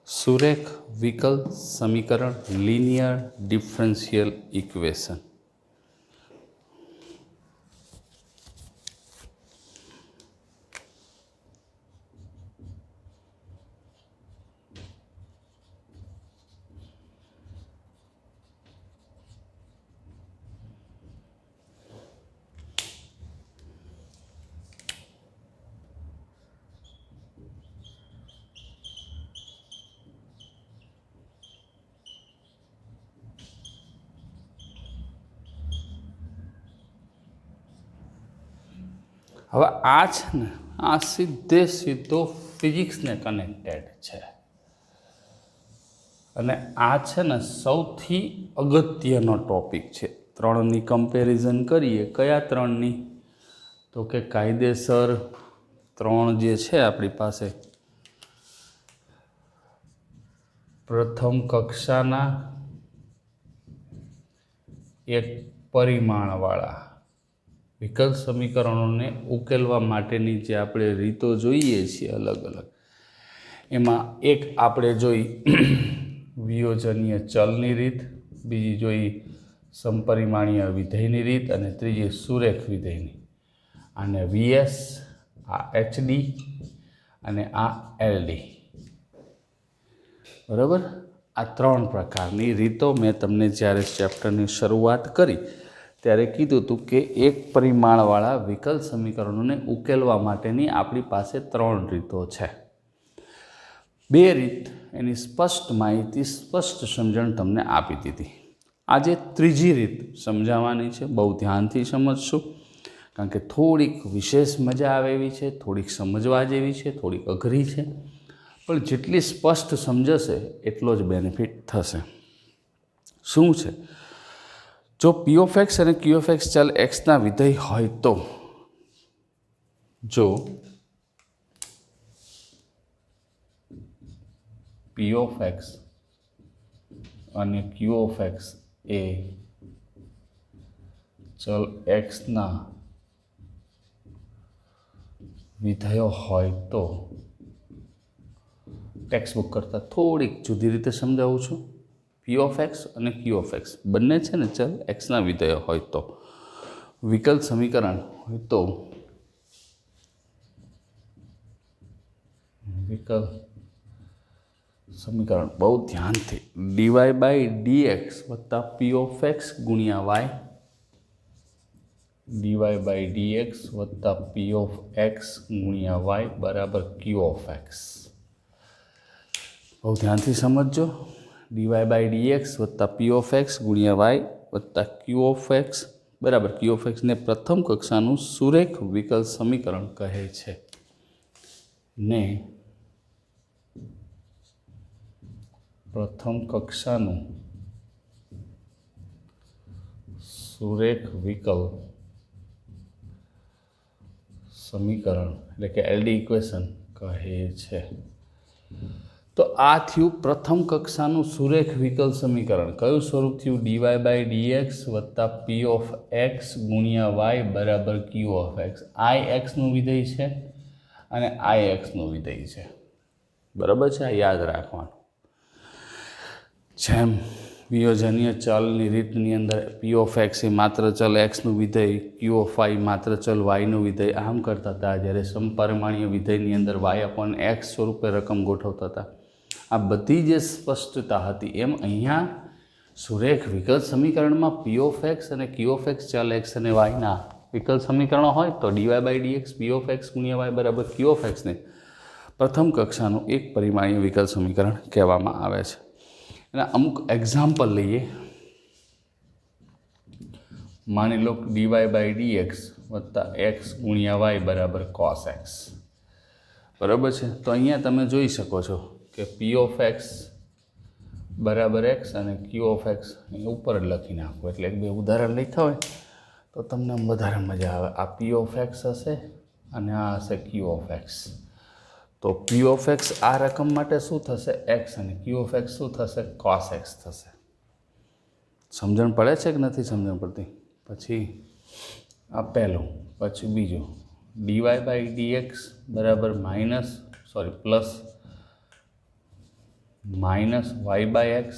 સુરેખ વિકલ સમીકરણ લિનિયર ડિફરન્શિયલ ઇક્વેશન. હવે આ છે ને, આ સીધો ફિઝિક્સને કનેક્ટેડ છે અને આ છે ને સૌથી અગત્યનો ટોપિક છે. ત્રણની કમ્પેરિઝન કરીએ. કયા ત્રણની? તો કે કાયદેસર ત્રણ જે છે આપણી પાસે, પ્રથમ કક્ષાના એક પરિમાણવાળા વિકલ સમીકરણોને ઉકેલવા માટેની જે આપણે રીતો જોઈએ છીએ અલગ અલગ, એમાં એક આપણે જોઈ વિયોજનીય ચલની રીત, બીજી જોઈ સમપરિમાણીય વિધેયની રીત અને ત્રીજી સુરેખ વિધેયની. આને VS, આ HD અને આ LD. બરાબર? આ ત્રણ પ્રકારની રીતો મેં તમને જ્યારે ચેપ્ટરની શરૂઆત કરી ત્યારે કીધું હતું કે એક પરિમાણવાળા વિકલ સમીકરણોને ઉકેલવા માટેની આપણી પાસે ત્રણ રીતો છે. બે રીત એની સ્પષ્ટ માહિતી, સ્પષ્ટ સમજણ તમને આપી દીધી. આજે ત્રીજી રીત સમજાવવાની છે. બહુ ધ્યાનથી સમજશું, કારણ કે થોડીક વિશેષ મજા આવે એવી છે, થોડીક સમજવા જેવી છે, થોડીક અઘરી છે, પણ જેટલી સ્પષ્ટ સમજશે એટલો જ બેનિફિટ થશે. શું છે? જો p(x) અને q(x) ચલ xના વિધેય હોય તો જો p(x) અને q(x) એ ચલ xના વિધેયો હોય તો, ટેક્સ્ટબુક કરતાં થોડીક જુદી રીતે સમજાવું છું. p(x) અને q(x) બંને છે ને ચલ xના વિધેયો હોય તો વિકલ સમીકરણ હોય તો વિકલ સમીકરણ બહુ ધ્યાનથી dy/dx વત્તા p(x) ગુણ્યા y, dy/dx વત્તા p(x) ગુણ્યા y બરાબર q(x). બહુ ધ્યાનથી સમજજો. dy/dx વત્તા p(x) ગુણ્યા y વત્તા q(x) બરાબર ક્યુ ઓફ એક્સને પ્રથમ કક્ષાનું સુરેખ વિકલ સમીકરણ કહે છે ને પ્રથમ કક્ષાનું સુરેખ વિકલ સમીકરણ એટલે કે એલડી ઇક્વેશન કહે છે. તો આ થયું પ્રથમ કક્ષાનું સુરેખ વિકલ સમીકરણ. કયું સ્વરૂપ થયું? ડીવાય બાય ડીએક્સ વત્તા પી ઓફ એક્સ ગુણ્યા વાય બરાબર ક્યુ ઓફ એક્સ. આઈ એક્સનું વિધેય છે અને આઈ એક્સનું વિધેય છે. બરાબર છે, આ યાદ રાખવાનું. જેમ વિયોજનીય ચલની રીતની અંદર પી ઓફ એક્સ એ માત્ર ચલ એક્સનું વિધેય, ક્યુ ઓફ વાય માત્ર ચલ વાયનું વિધેય આમ કરતા હતા. જ્યારે સમપરિમાણીય વિધેયની અંદર વાય અપોન એક્સ સ્વરૂપે રકમ ગોઠવતા હતા. આ બધી જે સ્પષ્ટતા હતી એમ અહીંયા સુરેખ વિકલ સમીકરણમાં પી ઓફ એક્સ અને ક્યુ ઓફ એક્સ ચલ એક્સ અને વાયના વિકલ સમીકરણો હોય તો dy by dx p of x ગુણ્યા વાય બરાબર ક્યુ ઓફ એક્સને પ્રથમ કક્ષાનું એક પરિમાણીય વિકલ સમીકરણ કહેવામાં આવે છે. એના અમુક એક્ઝામ્પલ લઈએ. માની લો ડીવાય બાય ડીએક્સ વત્તા એક્સ ગુણ્યા વાય બરાબર કોસ એક્સ. બરાબર છે, તો અહીંયા તમે જોઈ શકો છો કે પી ઓફ એક્સ બરાબર એક્સ અને ક્યુ ઓફ એક્સ ઉપર જ લખી નાખો. એટલે એક બે ઉદાહરણ લખ્યા હોય તો તમને વધારે મજા આવે. આ પી ઓફ એક્સ હશે અને આ હશે ક્યુ ઓફ એક્સ. તો પી ઓફ એક્સ આ રકમ માટે શું થશે? એક્સ અને ક્યુ ઓફ એક્સ શું થશે? કોસ એક્સ થશે. સમજણ પડે છે કે નથી સમજણ પડતી? પછી આ પહેલું, પછી બીજું ડીવાય બાય ડીએક્સ બરાબર plus minus y by x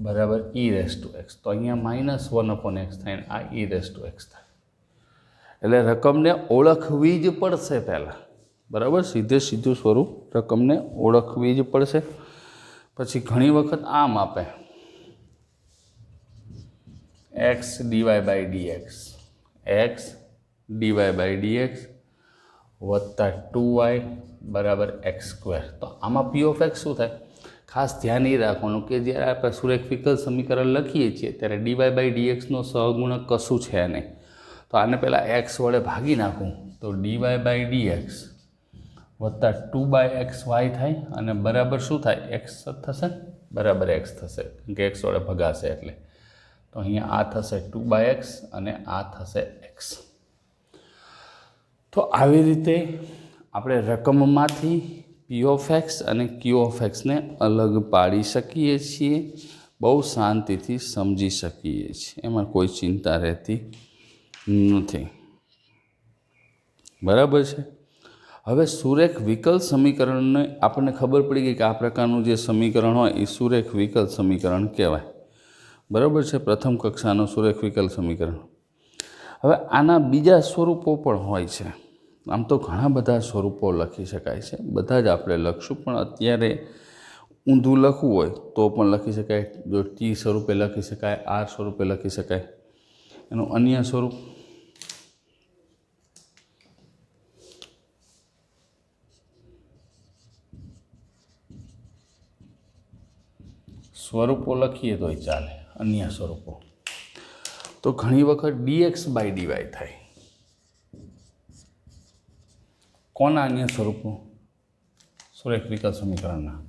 બરાબર ઈ રેસ ટુ એક્સ. તો અહીંયા -1/x થાય ને આ ઈ રેસ ટુ એક્સ થાય. એટલે રકમને ઓળખવી જ પડશે પહેલાં. બરાબર, સીધું સ્વરૂપ રકમને ઓળખવી જ પડશે. પછી ઘણી વખત આમ આપે x dy by dx, x dy by dx વત્તા 2y બરાબર એક્સ સ્ક્વેર. તો આમાં પી ઓફ એક્સ શું થાય? ખાસ ધ્યાન એ રાખવાનું કે જ્યારે આપણે સુરેખ વિકલ સમીકરણ લખીએ છીએ ત્યારે ડીવાય બાય ડીએક્સનો સહગુણક કશું છે નહીં. તો આને પહેલાં એક્સ વડે ભાગી નાખું તો ડીવાય બાય ડીએક્સ વત્તા 2/xy થાય અને બરાબર શું થાય? એક્સ થશે, બરાબર એક્સ થશે કે એક્સ વડે ભગાશે એટલે. તો અહીંયા આ થશે 2/x અને આ થશે એક્સ. તો આવી રીતે આપણે રકમમાંથી પી ઓફ એક્સ અને ક્યુ ઓફ એક્સને અલગ પાડી શકીએ છીએ, બહુ શાંતિથી સમજી શકીએ છીએ, એમાં કોઈ ચિંતા રહેતી નથી. બરાબર છે. હવે સુરેખ વિકલ સમીકરણને આપણને ખબર પડી ગઈ કે આ પ્રકારનું જે સમીકરણ હોય એ સુરેખ વિકલ સમીકરણ કહેવાય. બરાબર છે, પ્રથમ કક્ષાનું સુરેખ વિકલ સમીકરણ. હવે આના બીજા સ્વરૂપો પણ હોય છે. આમ તો ઘણા બધા સ્વરૂપો લખી શકાય છે, બધા જ આપણે લખશું, પણ અત્યારે ઊંધું લખવું હોય તો પણ લખી શકાય. જો ટી સ્વરૂપે લખી શકાય, આર સ્વરૂપે લખી શકાય. એનું અન્ય સ્વરૂપ લખીએ તોય ચાલે, અન્ય સ્વરૂપો. તો ઘણી વખત ડીએક્સ બાય ડીવાય થાય. કોના અન્ય સ્વરૂપો? સુરેખ વિકલ સમીકરણના.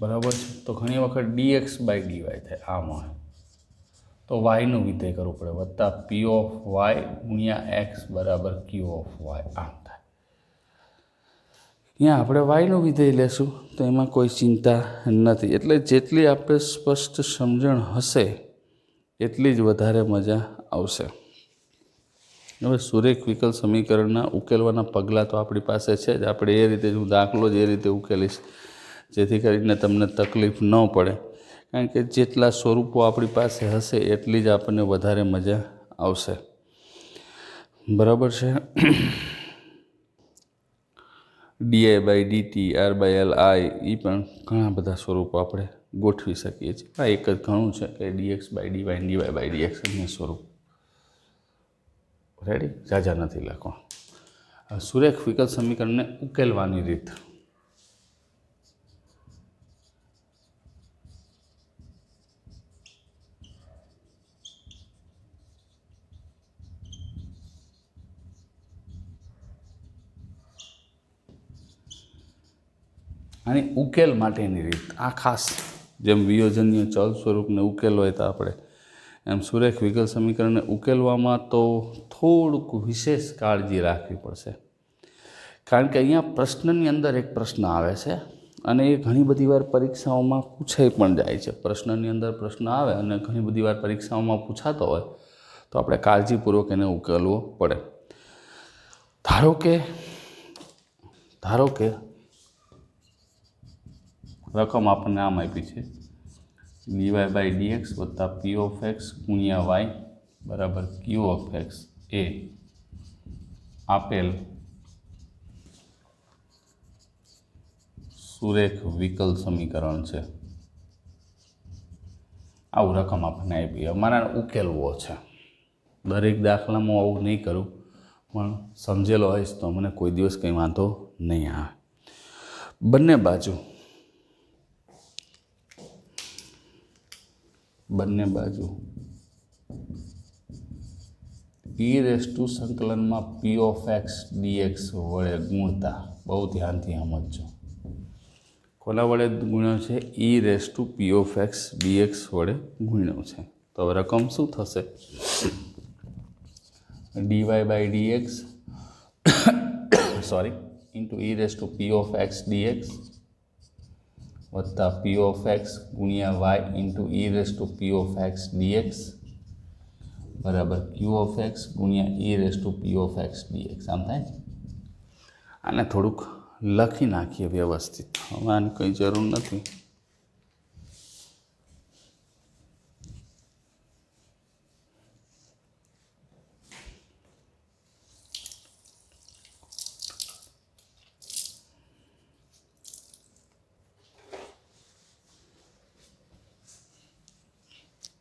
બરાબર છે. તો ઘણી વખત ડીએક્સ બાય ડીવાય થાય. આમ હોય તો વાયનું વિધેય કરવું પડે વત્તા પી ઓફ વાય ગુણ્યા એક્સ બરાબર ક્યુ ઓફ વાય. આમ થાય. અહીંયા આપણે વાયનું વિધેય લેશું તો એમાં કોઈ ચિંતા નથી. એટલે જેટલી આપણે સ્પષ્ટ સમજણ હશે એટલી જ વધારે મજા આવશે. હવે સુરેખ વિકલ સમીકરણના ઉકેલવાના પગલાં તો આપણી પાસે છે જ. આપણે એ રીતે હું દાખલો જ એ રીતે ઉકેલીશ જેથી કરીને તમને તકલીફ ન પડે. કારણ કે જેટલા સ્વરૂપો આપણી પાસે હશે એટલી જ આપણને વધારે મજા આવશે. બરાબર છે. di/dt r/li એ પણ ઘણા બધા સ્વરૂપો આપણે ગોઠવી શકીએ છીએ. આ એક જ ઘણું છે કે dx/dy dy/dx અન્ય સ્વરૂપ. રેડી? જાજા નથી લખવા. સુરેખ વિકલ સમીકરણને ઉકેલવાની રીત. આની ઉકેલ માટેની રીત આ ખાસ, જેમ વિયોજનીય ચલ સ્વરૂપને ઉકેલ હોય તો આપણે એમ સુરેખ વિકલ સમીકરણને ઉકેલવામાં તો થોડુંક વિશેષ કાળજી રાખવી પડશે. કારણ કે અહીંયા પ્રશ્નની અંદર એક પ્રશ્ન આવે છે અને એ ઘણી બધી વાર પરીક્ષાઓમાં પૂછાઈ પણ જાય છે. પ્રશ્નની અંદર પ્રશ્ન આવે અને ઘણી બધી વાર પરીક્ષાઓમાં પૂછાતો હોય તો આપણે કાળજીપૂર્વક એને ઉકેલવો પડે. ધારો કે રકમ આપણને આમ આપી છે dy/dx વત્તા p(x) ગુણ્યા y બરાબર q(x) એ આપેલ સુરેખ વિકલ સમીકરણ છે. આવું રકમ આપણને આપી, અમારે ઉકેલવો છે. દરેક દાખલામાં આવું નહીં કરું, પણ સમજેલો હોઈશ તો મને કોઈ દિવસ કંઈ વાંધો નહીં આવે. બંને બાજુ સંકલનમાં p(x) dx વડે ગુણતા, બહુ ધ્યાનથી સમજજો. કોના વડે ગુણ્યો છે? e(p(x) dx વડે ગુણ્યો છે. તો હવે રકમ શું થશે? dy/dx ઇન્ટુ e(p(x) dx વત્તા p(x) ગુણ્યા y ઇન્ટુ e(p(x) dx બરાબર q(x) ગુણ્યા e(p(x) dx. આમ થાય ને? આને થોડુંક લખી નાખીએ વ્યવસ્થિત. હવે આની કંઈ જરૂર નથી.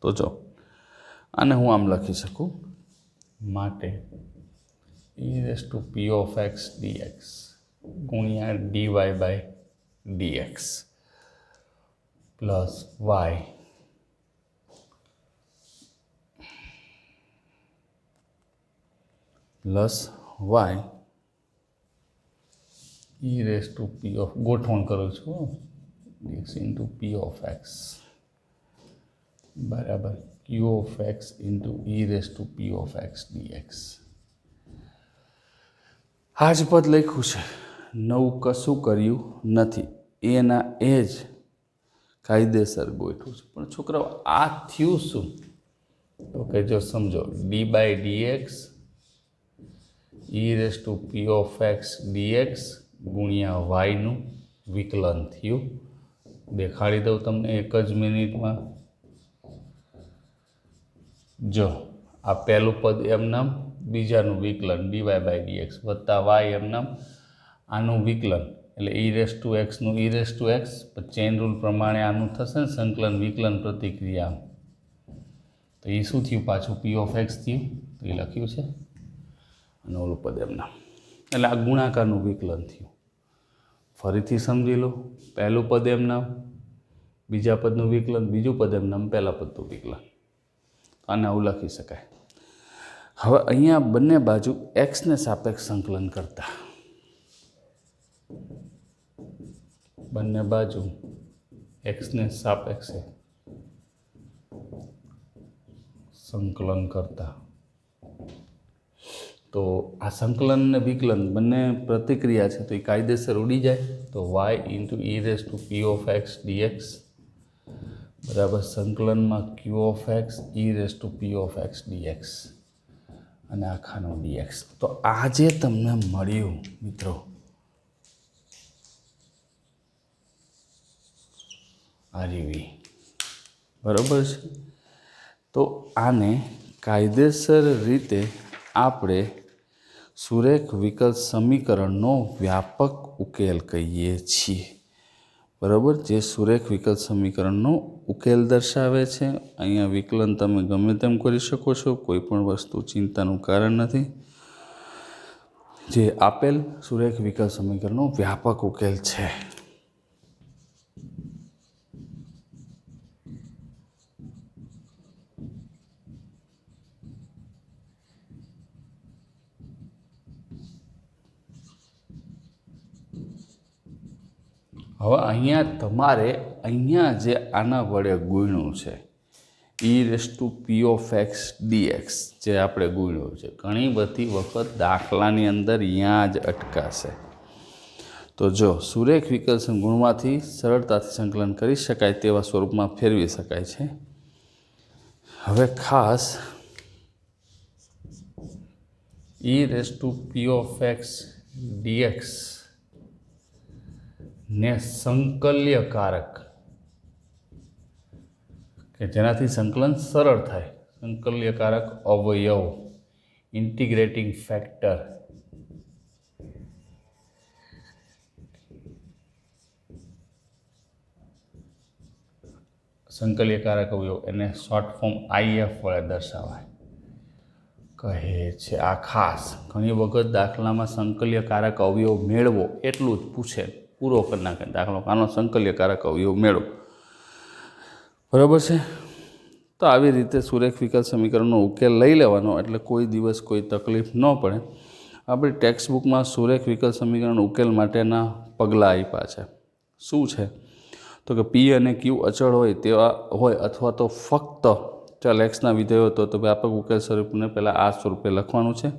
તો જો આને હું આમ લખી શકું, માટે e(p(x) dx ગુણ્યા dy/dx પ્લસ y ગોઠવણ કરું છું dx ઇન્ટુ p(x) બરાબર q(x) ઇન્ટુ e(p(x) dx. આ જ પદ લખ્યું છે, નવું કશું કર્યું નથી, એના એ જ કાયદેસર ગોઠવું છે. પણ છોકરાઓ આ થયું શું? તો કે જો સમજો, d/dx e(p(x) dx ગુણ્યા yનું વિકલન થયું. દેખાડી દઉં તમને એક જ મિનિટમાં. જો આ પહેલું પદ એમ નામ, બીજાનું વિકલન dy/dx વત્તા y એમ નામ, આનું વિકલન એટલે e(x) નું e(x), પછી ચેઇન રૂલ પ્રમાણે આનું થશે ને સંકલન વિકલન પ્રતિક્રિયા. તો એ શું થયું? પાછું p(x) થયું. તો એ લખ્યું છે અને ઓલું પદ એમ નામ, એટલે આ ગુણાકારનું વિકલન થયું. ફરીથી સમજી લો, પહેલું પદ એમ નામ, બીજા પદનું વિકલન, બીજું પદ એમ નામ, પહેલા પદનું વિકલન. આને આવું લખી શકાય. હવે અહીંયા બંને બાજુ એક્સને સાપેક્ષ સંકલન કરતા, બંને બાજુ એક્સને સાપેક્ષે સંકલન કરતા, તો આ સંકલન ને વિકલન બંને પ્રતિક્રિયા છે તો એ કાયદેસર ઉડી જાય. તો y ઇન્ટુ e(p(x) dx બરાબર સંકલનમાં q(x) e(p(x) dx અને આખાનું dx. તો આ જે તમને મળ્યું મિત્રો, આ રીવી બરાબર છે. તો આને કાયદેસર રીતે આપણે સુરેખ વિકલ સમીકરણનો વ્યાપક ઉકેલ કહીએ છીએ. બરાબર, જે સુરેખ વિકલ સમીકરણનો ઉકેલ દર્શાવે છે. અહીંયા વિકલન તમે ગમે તેમ કરી શકો છો, કોઈ પણ વસ્તુ ચિંતાનું કારણ નથી. જે આપેલ સુરેખ વિકલ સમીકરણનો વ્યાપક ઉકેલ છે. હવે અહીંયા તમારે જે આના વડે ગુણ્યું છે e⁻p(x) dx જે આપણે ગુણ્યું છે, ઘણી બધી વખત દાખલાની અંદર અહીંયા જ અટકાશે. તો જો સુરેખ વિકલ ગુણવાથી સરળતાથી સંકલન કરી શકાય તેવા સ્વરૂપમાં ફેરવી શકાય છે. હવે ખાસ e⁻p(x) dx ને સંકલ્યકારક કે જેનાથી સંકલન સરળ થાય, સંકલ્યકારક અવયવ, ઇન્ટિગ્રેટિંગ ફેક્ટર, સંકલ્યકારક અવયવ એને શોર્ટ ફોર્મ IF વડે દર્શાવાય કહે છે. આ ખાસ ઘણી વખત દાખલામાં સંકલ્યકારક અવયવ મેળવો એટલું જ પૂછે, પૂરો કરી નાખે દાખલો, આનો સંકલ્યકારક અવયવ મેળવો. બરાબર છે. તો આવી રીતે સુરેખ વિકલ સમીકરણનો ઉકેલ લઈ લેવાનો, એટલે કોઈ દિવસ કોઈ તકલીફ ન પડે. આપણી ટેક્સ્ટ બુકમાં સુરેખ વિકલ સમીકરણ ઉકેલ માટેના પગલાં આપ્યા છે. શું છે? તો કે P અને Q અચળ હોય તેવા હોય, અથવા તો ફક્ત ચાલ એક્સના વિધેયો તો વ્યાપક ઉકેલ સ્વરૂપને પહેલાં આ સ્વરૂપે લખવાનું છે,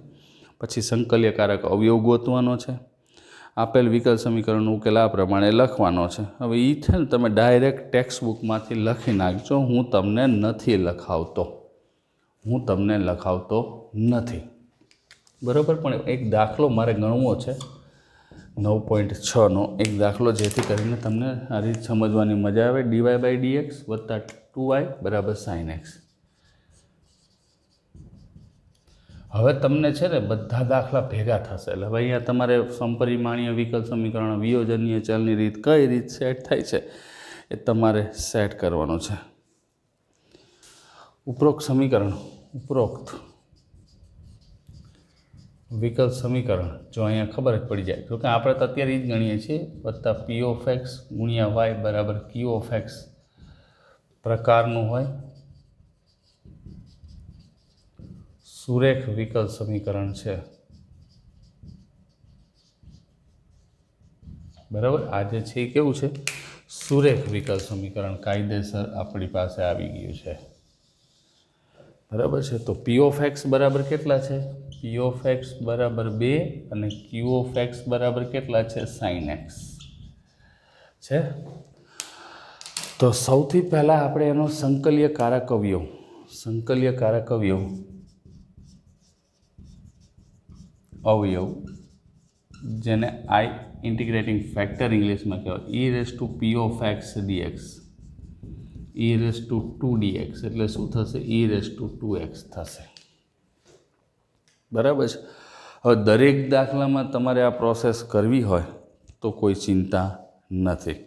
પછી સંકલ્યકારક અવયવ ગોતવાનો છે, આપેલ વિકલ સમીકરણનો ઉકેલ આ પ્રમાણે લખવાનો છે. હવે એ છે ને તમે ડાયરેક્ટ ટેક્સ્ટ બુકમાંથી લખી નાખજો, હું તમને લખાવતો નથી. બરાબર, પણ એક દાખલો મારે ગણવો છે 9.6નો એક દાખલો, જેથી કરીને તમને આ રીત સમજવાની મજા આવે. dy/dx + 2y = sin x. હવે તમને છે ને બધા દાખલા ભેગા થશે, એટલે અહીંયા તમારે સમપરિમાણીય વિકલ સમીકરણ, વિયોજનીય ચલની રીત કઈ રીત સેટ થાય છે એ તમારે સેટ કરવાનું છે. ઉપરોક્ત વિકલ સમીકરણ જો અહીંયા ખબર જ પડી જાય, જોકે આપણે તો અત્યારે જ ગણીએ છીએ, વત્તા p(x) × y = q(x) પ્રકારનું હોય સુરેખ વિકલ સમીકરણ છે. બરાબર, આ જે છે એ કેવું છે? સુરેખ વિકલ સમીકરણ કાયદેસર આપણી પાસે આવી ગયું છે. બરાબર છે. તો p(x) બરાબર કેટલા છે? p(x) બરાબર 2 અને q(x) બરાબર કેટલા છે? sin x છે. તો સૌથી પહેલાં આપણે એનો સંકલ્યકારક અવયવ જેને I ઇન્ટિગ્રેટિંગ ફેક્ટર ઇંગ્લિશમાં કહેવાય, e⁻p(x) dx, e⁻2dx એટલે શું થશે? e⁻2x થશે. બરાબર છે. હવે દરેક દાખલામાં તમારે આ પ્રોસેસ કરવી હોય તો કોઈ ચિંતા નથી.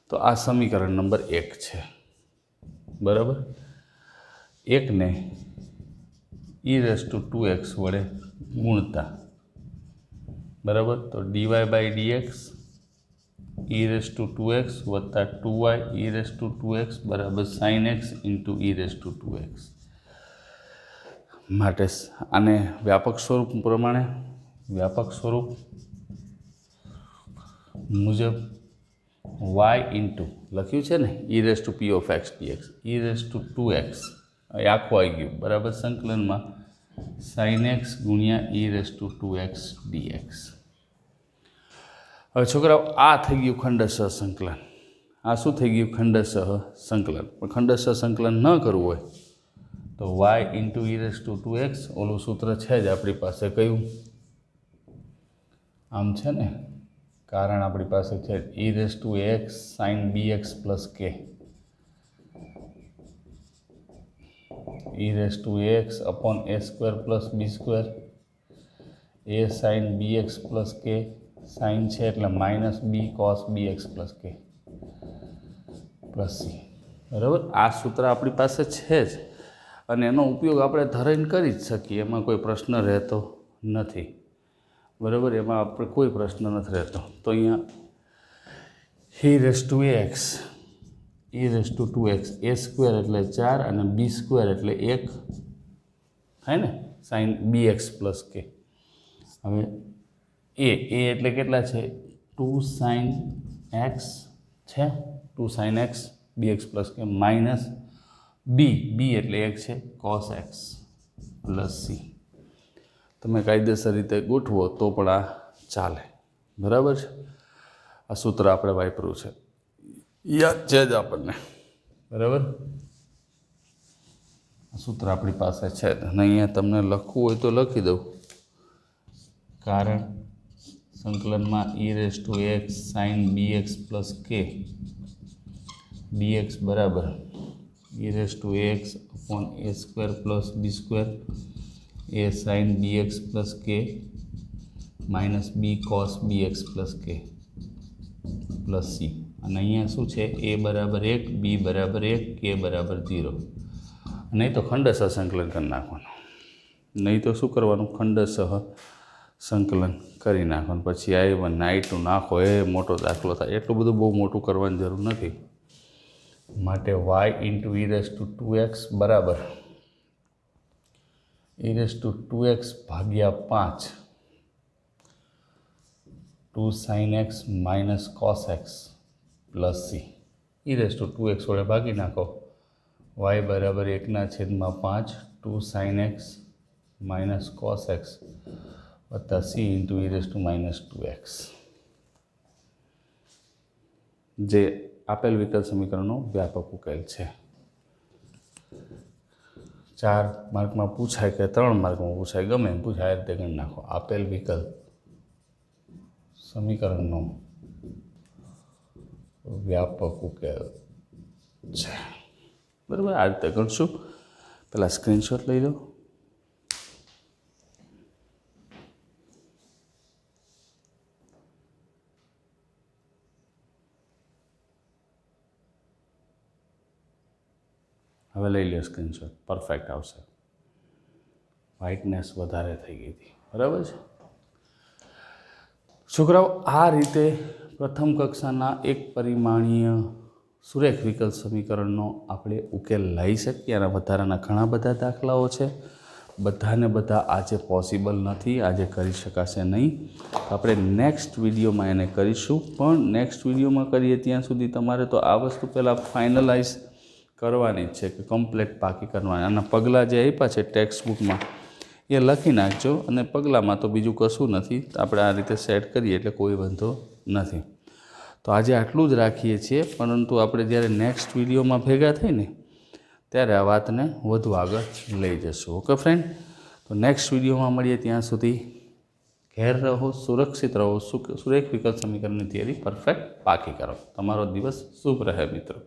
તો આ સમીકરણ નંબર 1 છે. બરાબર, એકને e⁻2x વડે ગુણતા, બરાબર, તો dy/dx e⁻2x + 2y e⁻2x = sin x × e⁻2x. માટે આને વ્યાપક સ્વરૂપ મુજબ y ઇન્ટુ લખ્યું છે ને e⁻p(x) dx e⁻2x આખું આવી ગયું, બરાબર, સંકલનમાં sin x × e⁻2x dx. હવે છોકરાઓ આ થઈ ગયું ખંડશઃ સંકલન. આ શું થઈ ગયું? ખંડશઃ સંકલન. પણ ખંડશઃ સંકલન ન કરવું હોય તો y × e⁻2x, ઓલું સૂત્ર છે જ આપણી પાસે, કયું? આમ છે ને, કારણ આપણી પાસે છે e⁻x sin bx + k, e⁻x / a² + b² a sine b x plus k, sine છે એટલે minus b cos b x plus k plus c. બરાબર, આ સૂત્ર આપણી પાસે છે જ અને એનો ઉપયોગ આપણે ધરીને કરી જ શકીએ, એમાં કોઈ પ્રશ્ન રહેતો નથી. બરાબર, એમાં આપણે કોઈ પ્રશ્ન નથી રહેતો. તો અહીંયા ઈ raise to x, E raise to 2x, A square એટલે 4 અને બી સ્ક્વેર એટલે 1 થાય ને, સાઇન બી એક્સ પ્લસ કે. હવે એ એટલે કેટલા છે? 2 સાઇન એક્સ છે, 2 સાઇન એક્સ બી એક્સ પ્લસ કે માઇનસ બી એટલે 1 છે કોસ એક્સ પ્લસ સી. તમે કાયદેસર રીતે ગોઠવો તો પણ આ ચાલે. બરાબર છે, આ સૂત્ર આપણે વાપર્યું છે, યાદ છે જ આપણને. બરાબર, આ સૂત્ર આપણી પાસે છે અને અહીંયા તમને લખવું હોય તો લખી દઉં. કારણ સંકલનમાં e raise to x sine b x plus k d x બરાબર e raise to x upon a square plus b square a sine b x plus k minus b cos b x plus k plus c. અને અહીંયા શું છે? એ બરાબર 1, બી બરાબર 1, કે બરાબર 0. નહીં તો ખંડશઃ સંકલન કરી નાખવાનું, નહીં તો શું કરવાનું? ખંડશઃ સંકલન કરી નાખવાનું. પછી I1 I2 નાખો, એ મોટો દાખલો થાય. એટલું બધું બહુ મોટું કરવાની જરૂર નથી. માટે y into e raise to 2x બરાબર ઈ રેસ ટુ 2x ભાગ્યા 5 2 sine x minus cos x plus c. E raise to 2x વડે ભાગી નાખો, y બરાબર 1/5 2 sine x minus cos x વત્તા c into e raise to minus 2x, જે આપેલ વિકલ સમીકરણનો વ્યાપક ઉકેલ છે. 4 માર્કમાં પૂછાય કે 3 માર્કમાં પૂછાય, ગમે એમ પૂછાય, આ રીતે ગણી નાખો. આપેલ વિકલ સમીકરણનો વ્યાપક ઉકેલ છે. બરાબર, આ રીતે ગણશું. પહેલાં સ્ક્રીનશોટ લઈ લો. હવે લઈ લો સ્ક્રીનશોટ, પરફેક્ટ આવશે. વ્હાઇટનેસ વધારે થઈ ગઈ હતી. બરાબર છે છોકરાઓ, આ રીતે પ્રથમ કક્ષાના એક પરિમાણીય સુરેખ વિકલ સમીકરણનો આપણે ઉકેલ લઈ શકીએ. અને વધારાના ઘણા બધા દાખલાઓ છે, બધાને બધા આજે પોસિબલ નથી, આજે કરી શકાશે નહીં. આપણે નેક્સ્ટ વિડીયોમાં એને કરીશું. પણ નેક્સ્ટ વિડીયોમાં કરીએ ત્યાં સુધી તમારે તો આ વસ્તુ પહેલાં ફાઇનલાઇઝ કરવાની જ છે કે કમ્પ્લેટ પાકી કરવાની. આના પગલાં જે આપ્યા છે ટેક્સ્ટ બુકમાં એ લખી નાખજો. અને પગલાંમાં તો બીજું કશું નથી, આપણે આ રીતે સેટ કરીએ એટલે કોઈ વાંધો નથી. તો આજે આટલું જ રાખીએ છીએ, પરંતુ આપણે જ્યારે નેક્સ્ટ વિડીયોમાં ભેગા થઈને ત્યારે આ વાતને વધુ આગળ લઈ જશું. ઓકે ફ્રેન્ડ, તો નેક્સ્ટ વિડીયોમાં મળીએ. ત્યાં સુધી ઘેર રહો, સુરક્ષિત રહો, સુરેખ વિકલ સમીકરણની થિયરી પરફેક્ટ પાકી કરો. તમારો દિવસ શુભ રહે મિત્રો.